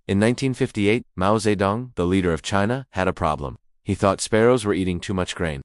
In 1958, Mao Zedong, the leader of China, had a problem. He thought sparrows were eating too much grain.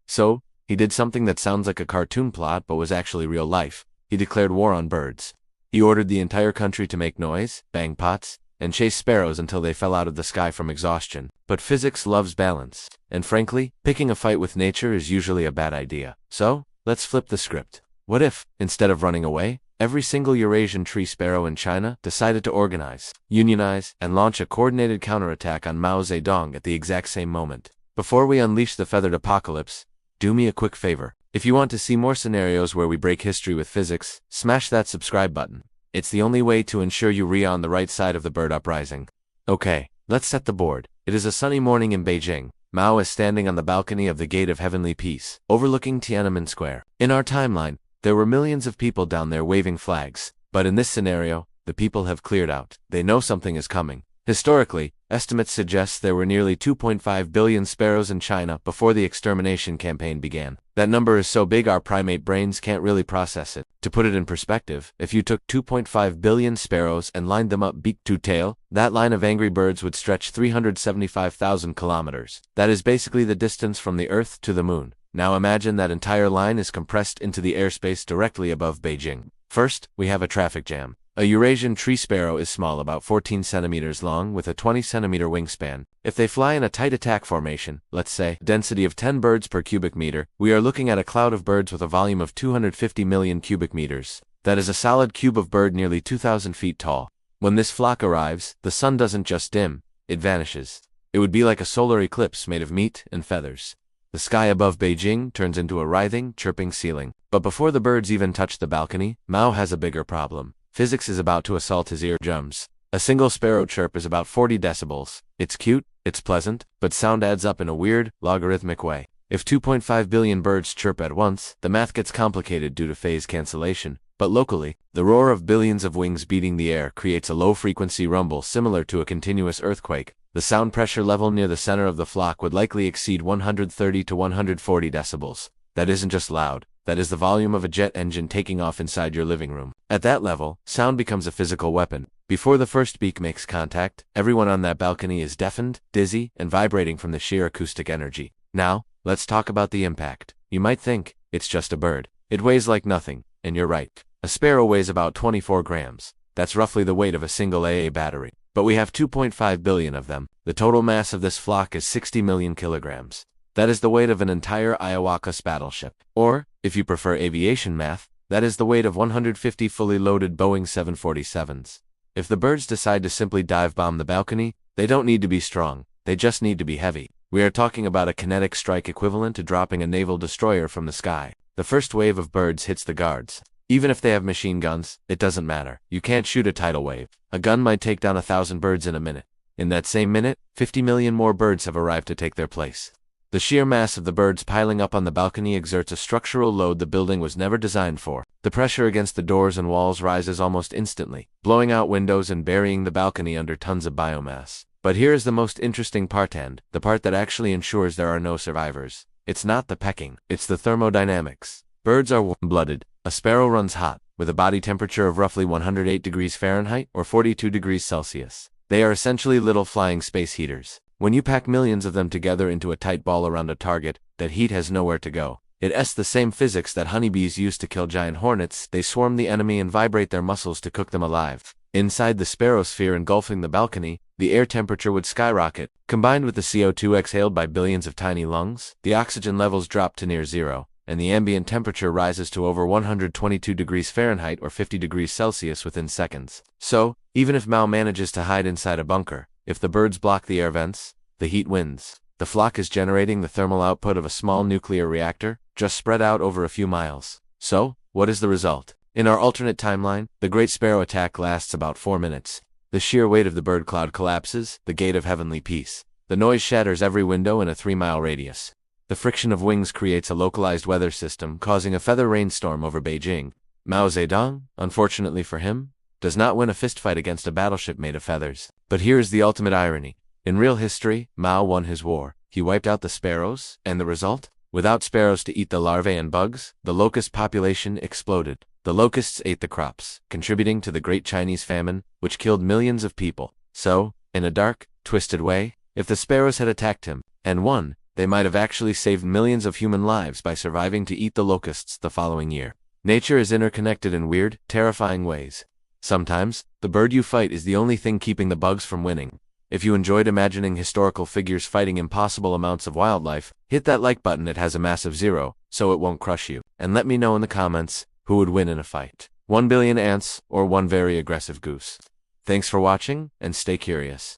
So, he did something that sounds like a cartoon plot but was actually real life. He declared war on birds. He ordered the entire country to make noise, bang pots, and chase sparrows until they fell out of the sky from exhaustion. But physics loves balance. And frankly, picking a fight with nature is usually a bad idea. So, let's flip the script. What if, instead of running away, every single Eurasian tree sparrow in China decided to organize, unionize, and launch a coordinated counterattack on Mao Zedong at the exact same moment? Before we unleash the feathered apocalypse, do me a quick favor. If you want to see more scenarios where we break history with physics, smash that subscribe button. It's the only way to ensure you're on the right side of the bird uprising. Okay, let's set the board. It is a sunny morning in Beijing. Mao is standing on the balcony of the Gate of Heavenly Peace, overlooking Tiananmen Square. In our timeline, there were millions of people down there waving flags. But in this scenario, the people have cleared out. They know something is coming. Historically, estimates suggest there were nearly 2.5 billion sparrows in China before the extermination campaign began. That number is so big our primate brains can't really process it. To put it in perspective, if you took 2.5 billion sparrows and lined them up beak to tail, that line of angry birds would stretch 375,000 kilometers. That is basically the distance from the Earth to the Moon. Now imagine that entire line is compressed into the airspace directly above Beijing. First, we have a traffic jam. A Eurasian tree sparrow is small, about 14 centimeters long, with a 20 centimeter wingspan. If they fly in a tight attack formation, let's say, density of 10 birds per cubic meter, we are looking at a cloud of birds with a volume of 250 million cubic meters. That is a solid cube of bird nearly 2,000 feet tall. When this flock arrives, the sun doesn't just dim, it vanishes. It would be like a solar eclipse made of meat and feathers. The sky above Beijing turns into a writhing, chirping ceiling. But before the birds even touch the balcony, Mao has a bigger problem. Physics is about to assault his eardrums. A single sparrow chirp is about 40 decibels. It's cute, it's pleasant, but sound adds up in a weird, logarithmic way. If 2.5 billion birds chirp at once, the math gets complicated due to phase cancellation. But locally, the roar of billions of wings beating the air creates a low-frequency rumble similar to a continuous earthquake. The sound pressure level near the center of the flock would likely exceed 130 to 140 decibels. That isn't just loud. That is the volume of a jet engine taking off inside your living room. At that level, sound becomes a physical weapon. Before the first beak makes contact, everyone on that balcony is deafened, dizzy, and vibrating from the sheer acoustic energy. Now, let's talk about the impact. You might think, it's just a bird. It weighs like nothing, and you're right. A sparrow weighs about 24 grams. That's roughly the weight of a single AA battery. But we have 2.5 billion of them. The total mass of this flock is 60 million kilograms. That is the weight of an entire Iowakas battleship. Or, if you prefer aviation math, that is the weight of 150 fully loaded Boeing 747s. If the birds decide to simply dive bomb the balcony, they don't need to be strong, they just need to be heavy. We are talking about a kinetic strike equivalent to dropping a naval destroyer from the sky. The first wave of birds hits the guards. Even if they have machine guns, it doesn't matter. You can't shoot a tidal wave. A gun might take down 1,000 birds in a minute. In that same minute, 50 million more birds have arrived to take their place. The sheer mass of the birds piling up on the balcony exerts a structural load the building was never designed for. The pressure against the doors and walls rises almost instantly, blowing out windows and burying the balcony under tons of biomass. But here is the most interesting part, and the part that actually ensures there are no survivors. It's not the pecking, it's the thermodynamics. Birds are warm-blooded. A sparrow runs hot, with a body temperature of roughly 108 degrees Fahrenheit or 42 degrees Celsius. They are essentially little flying space heaters. When you pack millions of them together into a tight ball around a target, that heat has nowhere to go. It's the same physics that honeybees use to kill giant hornets. They swarm the enemy and vibrate their muscles to cook them alive. Inside the sparrowsphere engulfing the balcony, the air temperature would skyrocket. Combined with the CO2 exhaled by billions of tiny lungs, the oxygen levels drop to near zero, and the ambient temperature rises to over 122 degrees Fahrenheit or 50 degrees Celsius within seconds. So, even if Mao manages to hide inside a bunker, if the birds block the air vents, the heat wins. The flock is generating the thermal output of a small nuclear reactor, just spread out over a few miles. So, what is the result? In our alternate timeline, the Great Sparrow attack lasts about 4 minutes. The sheer weight of the bird cloud collapses, the Gate of Heavenly Peace. The noise shatters every window in a 3-mile radius. The friction of wings creates a localized weather system, causing a feather rainstorm over Beijing. Mao Zedong, unfortunately for him, does not win a fistfight against a battleship made of feathers. But here is the ultimate irony. In real history, Mao won his war. He wiped out the sparrows, and the result? Without sparrows to eat the larvae and bugs, the locust population exploded. The locusts ate the crops, contributing to the Great Chinese Famine, which killed millions of people. So, in a dark, twisted way, if the sparrows had attacked him and won, they might have actually saved millions of human lives by surviving to eat the locusts the following year. Nature is interconnected in weird, terrifying ways. Sometimes, the bird you fight is the only thing keeping the bugs from winning. If you enjoyed imagining historical figures fighting impossible amounts of wildlife, hit that like button. It has a massive 0, so it won't crush you. And let me know in the comments who would win in a fight. 1 billion ants or one very aggressive goose. Thanks for watching, and stay curious.